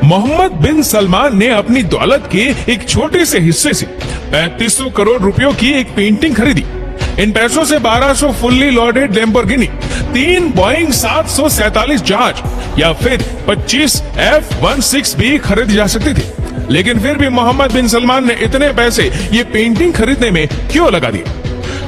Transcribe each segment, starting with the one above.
Mohammad bin Salman ने अपनी दौलत के एक छोटे से हिस्से से 3500 करोड़ रुपयों की एक पेंटिंग खरीदी। इन पैसों से 1200 फुल्ली लोडेड लैम्बोर्गिनी, 3 बोइंग 747 जहाज या फिर 25 F-16 भी खरीदी जा सकती थी। लेकिन फिर भी मोहम्मद बिन सलमान ने इतने पैसे ये पेंटिंग खरीदने में क्यों लगा दिए?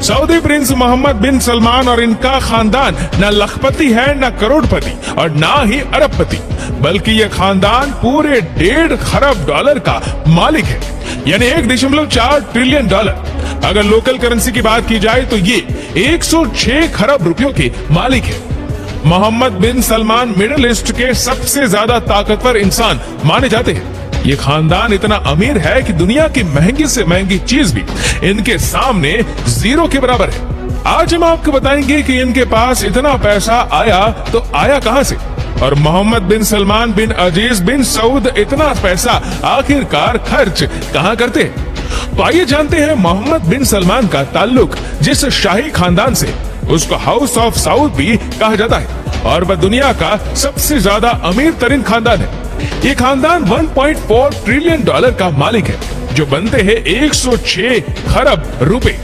Saudi Prince Mohammed bin Salman और इनका खानदान न लखपति है, न करोड़पति और ना ही अरबपति, बल्कि ये खानदान पूरे 1.5 खरब डॉलर का मालिक है, यानी 1.4 ट्रिलियन डॉलर। अगर लोकल करेंसी की बात की जाए तो ये 106 खरब रुपयों के मालिक है। Mohammad bin Salman middle east के सबसे ज्यादा ताकतवर इंसान माने जाते हैं। ये खानदान इतना अमीर है कि दुनिया की महंगी से महंगी चीज भी इनके सामने जीरो के बराबर है। आज हम आपको बताएंगे कि इनके पास इतना पैसा आया तो आया कहां से, और मोहम्मद बिन सलमान बिन अजीज बिन सऊद इतना पैसा आखिरकार खर्च कहां करते हैं। तो आइए जानते हैं मोहम्मद बिन सलमान का ताल्लुक जिस शाही खानदान से, उसको हाउस ऑफ साउद भी कहा जाता है और वह दुनिया का सबसे ज्यादा अमीर तरीन खानदान है। ये खानदान 1.4 ट्रिलियन डॉलर का मालिक है, जो बनते हैं 106 खरब रुपए।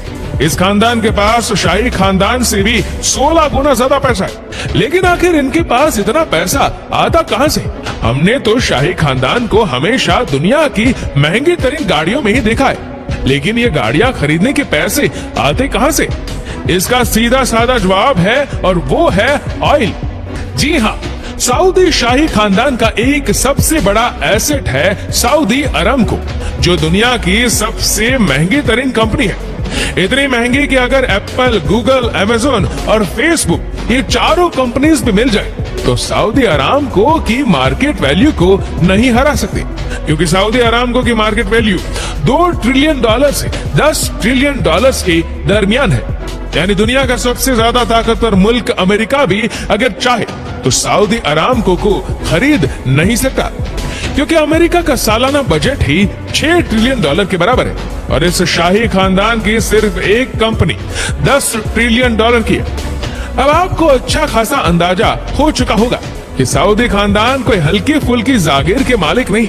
इस खानदान के पास शाही खानदान से भी 16 गुना ज्यादा पैसा है। लेकिन आखिर इनके पास इतना पैसा आता कहां से? हमने तो शाही खानदान को हमेशा दुनिया की महंगी तरीन गाड़ियों में ही देखा है, लेकिन ये गाड़ियां खरीदने के पैसे आते कहां से? इसका सीधा साधा जवाब है और वो है ऑयल। जी हाँ, सऊदी शाही खानदान का एक सबसे बड़ा एसेट है सऊदी अरामको, जो दुनिया की सबसे महंगी तरीन कंपनी है। इतनी महंगी कि अगर एप्पल, गूगल, अमेज़न और फेसबुक ये चारों कंपनीज भी मिल जाए तो सऊदी अरामको की मार्केट वैल्यू को नहीं हरा सकती, क्योंकि सऊदी अरामको की मार्केट वैल्यू 2 ट्रिलियन डॉलर से 10 ट्रिलियन डॉलर के दरमियान है। यानी दुनिया का सबसे ज्यादा ताकतवर मुल्क अमेरिका भी अगर चाहे तो सऊदी अरामको को खरीद नहीं सकता, क्योंकि अमेरिका का सालाना बजट ही 6 ट्रिलियन डॉलर के बराबर है और इस शाही खानदान की सिर्फ एक कंपनी 10 ट्रिलियन डॉलर की है। अब आपको अच्छा खासा अंदाजा हो चुका होगा कि सऊदी खानदान कोई हल्की फुल्की जागीर के मालिक नहीं,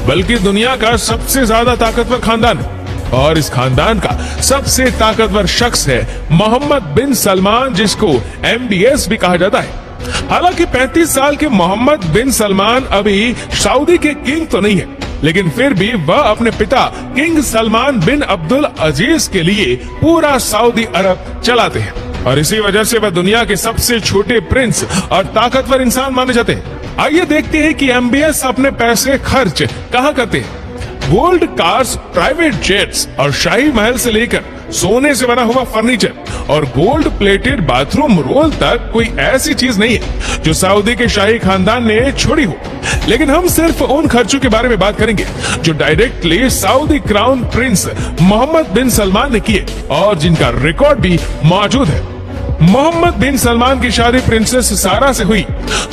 बल्कि दुनिया का सबसे ज्यादा ताकतवर खानदान है। और इस खानदान का सबसे ताकतवर शख्स है मोहम्मद बिन सलमान, जिसको MBS भी कहा जाता है। हालांकि 35 साल के मोहम्मद बिन सलमान अभी सऊदी के किंग तो नहीं है, लेकिन फिर भी वह अपने पिता किंग सलमान बिन अब्दुल अजीज के लिए पूरा सऊदी अरब चलाते हैं और इसी वजह से वह दुनिया के सबसे छोटे प्रिंस और ताकतवर इंसान माने जाते हैं। आइए देखते हैं कि MBS अपने पैसे खर्च कहाँ करते हैं। गोल्ड कार्स, प्राइवेट जेट्स और शाही महल से लेकर सोने से बना हुआ फर्नीचर और गोल्ड प्लेटेड बाथरूम रोल तक कोई ऐसी चीज नहीं है जो सऊदी के शाही खानदान ने छोड़ी हो। लेकिन हम सिर्फ उन खर्चों के बारे में बात करेंगे जो directly Saudi crown prince Mohammed bin Salman ने किए और जिनका रिकॉर्ड भी मौजूद है। मोहम्मद बिन सलमान की शादी प्रिंसेस सारा से हुई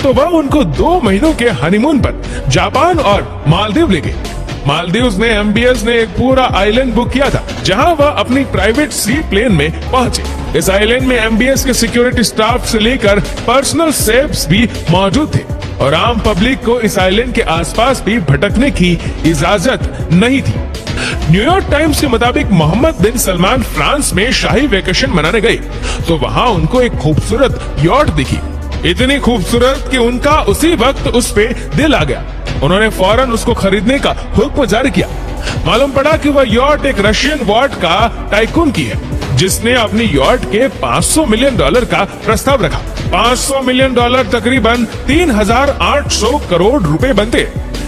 तो वह उनको 2 महीनों के हनीमून पर जापान और मालदीव ले गए। मालदीव्स में MBS ने एक पूरा आइलैंड बुक किया था, जहां वह अपनी प्राइवेट सी प्लेन में पहुंचे। इस आइलैंड में MBS के सिक्योरिटी स्टाफ से लेकर पर्सनल सेफ्स भी मौजूद थे और आम पब्लिक को इस आइलैंड के आसपास भी भटकने की इजाजत नहीं थी। न्यूयॉर्क टाइम्स के मुताबिक मोहम्मद बिन सलमान फ्रांस में शाही वेकेशन मनाने गए तो वहां उनको एक खूबसूरत यॉट दिखी, इतनी खूबसूरत कि उनका उसी वक्त उस पे दिल आ गया। उन्होंने फौरन उसको खरीदने का हुक्म जारी किया। मालूम पड़ा कि वह यॉट एक रशियन वॉट का टाइकून की है, जिसने अपनी यॉट के 500 मिलियन डॉलर का प्रस्ताव रखा। 500 मिलियन डॉलर तकरीबन 3800 करोड़ रुपए बनते,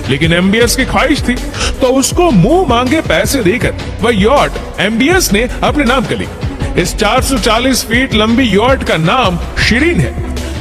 लेकिन MBS की ख्वाहिश थी तो उसको मुंह मांगे पैसे देकर वह यॉट MBS ने अपने नाम कर ली। इस 440 फीट लंबी यॉट का नाम शिरीन है,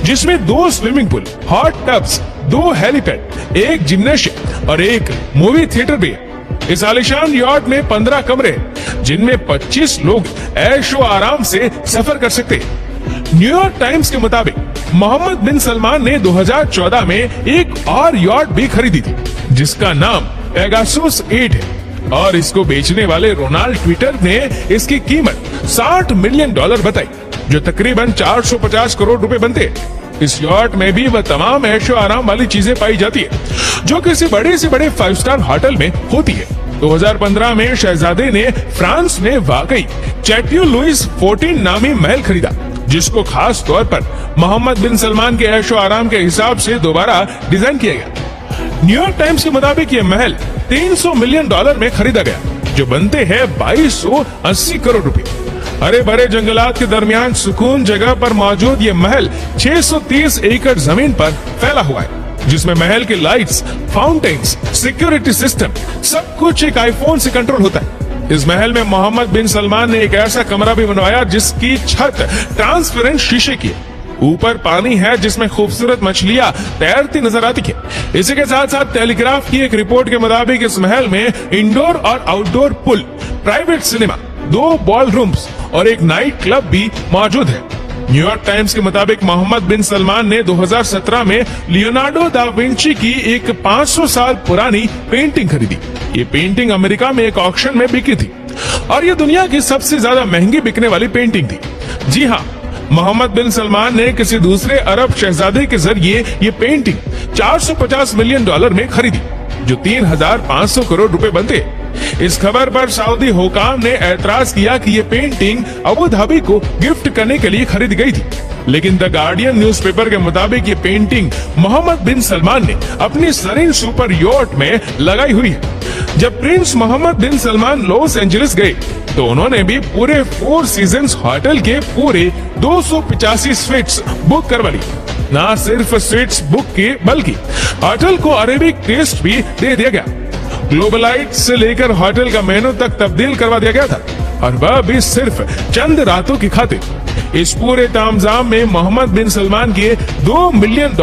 जिसमें 2 swimming pool, hot tubs, 2 helipad, एक जिम्नेशियम और एक मूवी थिएटर भी है। इस आलीशान यॉट में 15 कमरे हैं, जिनमें 25 लोग ऐशो आराम से सफर कर सकते हैं। न्यूयॉर्क टाइम्स के मुताबिक मोहम्मद बिन सलमान ने 2014 में एक और यॉट भी खरीदी थी, जिसका नाम पेगासस 8 है और इसको बेचने वाले रोनाल्ड ट्विटर ने इसकी कीमत $60 मिलियन बताई, जो तकरीबन 450 करोड़ रुपए बनते हैं। इस यॉट में भी वह तमाम ऐशो आराम वाली चीजें पाई जाती है जो किसी बड़े से बड़े 5 स्टार होटल में होती है। 2015 में शहजादे ने फ्रांस में वाकई चैटियो लुइस 14 नामी महल खरीदा, जिसको खास तौर पर मोहम्मद बिन सलमान के ऐशो आराम के हिसाब से दोबारा डिजाइन किया गया। न्यूयॉर्क टाइम्स के मुताबिक ये महल $300 मिलियन में खरीदा गया, जो बनते हैं 2280 करोड़ रुपए। हरे भरे जंगलात के दरमियान सुकून जगह पर मौजूद ये महल 630 एकड़ जमीन पर फैला हुआ है, जिसमें महल के लाइट्स, फाउंटेन्स, सिक्योरिटी सिस्टम सब कुछ एक आईफोन से कंट्रोल होता है। इस महल में मोहम्मद बिन सलमान ने एक ऐसा कमरा भी बनवाया जिसकी छत ट्रांसपेरेंट शीशे की है। ऊपर पानी है जिसमें खूबसूरत मछलियां तैरती नजर आती है। इसी के साथ साथ टेलीग्राफ की एक रिपोर्ट के मुताबिक इस महल में इंडोर और outdoor pool, private cinema, 2 ball rooms और एक नाइट क्लब भी मौजूद है। न्यूयॉर्क टाइम्स के मुताबिक मोहम्मद बिन सलमान ने 2017 में लियोनार्डो दा विंची की एक 500 साल पुरानी पेंटिंग खरीदी। ये पेंटिंग अमेरिका में एक ऑक्शन में बिकी थी और ये दुनिया की सबसे ज्यादा महंगी बिकने वाली पेंटिंग थी। जी हाँ, मोहम्मद बिन सलमान ने किसी दूसरे अरब शहजादे के जरिए ये पेंटिंग $450 मिलियन में खरीदी, जो 3,500 करोड़ रुपए बनते। इस खबर पर सऊदी हुकाम ने ऐतराज किया कि ये पेंटिंग अबू धाबी को गिफ्ट करने के लिए खरीदी गई थी, लेकिन द गार्डियन न्यूज़पेपर के मुताबिक ये पेंटिंग मोहम्मद बिन सलमान ने अपनी सरीन सुपर यॉट में लगाई हुई है। जब Prince Mohammed bin Salman Los Angeles गए तो उन्होंने भी पूरे 4 सीजन्स होटल के पूरे 285 स्वीट्स बुक करवा ली। ना सिर्फ स्वीट्स बुक की बल्कि होटल को अरेबिक टेस्ट भी दे दिया गया। ग्लोबलाइट से लेकर होटल का मेनू तक तब्दील करवा दिया गया था, और वह भी सिर्फ चंद रातों की खातिर। इस पूरे तामझाम में मोहम्मद बिन सलमान के $2 मिलियन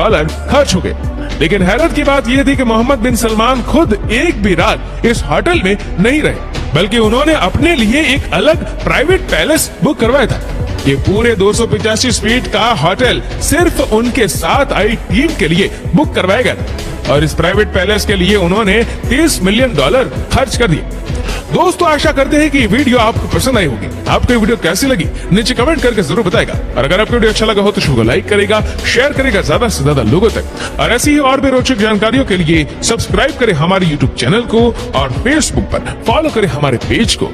खर्च हो गए। लेकिन हैरत की बात यह थी कि मोहम्मद बिन सलमान खुद एक भी रात इस होटल में नहीं रहे, बल्कि उन्होंने अपने लिए एक अलग प्राइवेट पैलेस बुक करवाया था। ये पूरे 285 फीट का होटल सिर्फ उनके साथ आई टीम के लिए बुक करवाया गया था, और इस प्राइवेट पैलेस के लिए उन्होंने $30 मिलियन खर्च कर दिए। दोस्तों, आशा करते हैं कि ये वीडियो आपको पसंद आई होगी। आपको ये वीडियो कैसी लगी नीचे कमेंट करके जरूर बताएगा, और अगर आपको वीडियो अच्छा लगा हो तो इसको लाइक करेगा, शेयर करेगा ज्यादा से ज्यादा लोगों तक। और ऐसी ही और भी रोचक जानकारियों के लिए सब्सक्राइब करें हमारे YouTube चैनल को और Facebook पर फॉलो करें हमारे पेज को।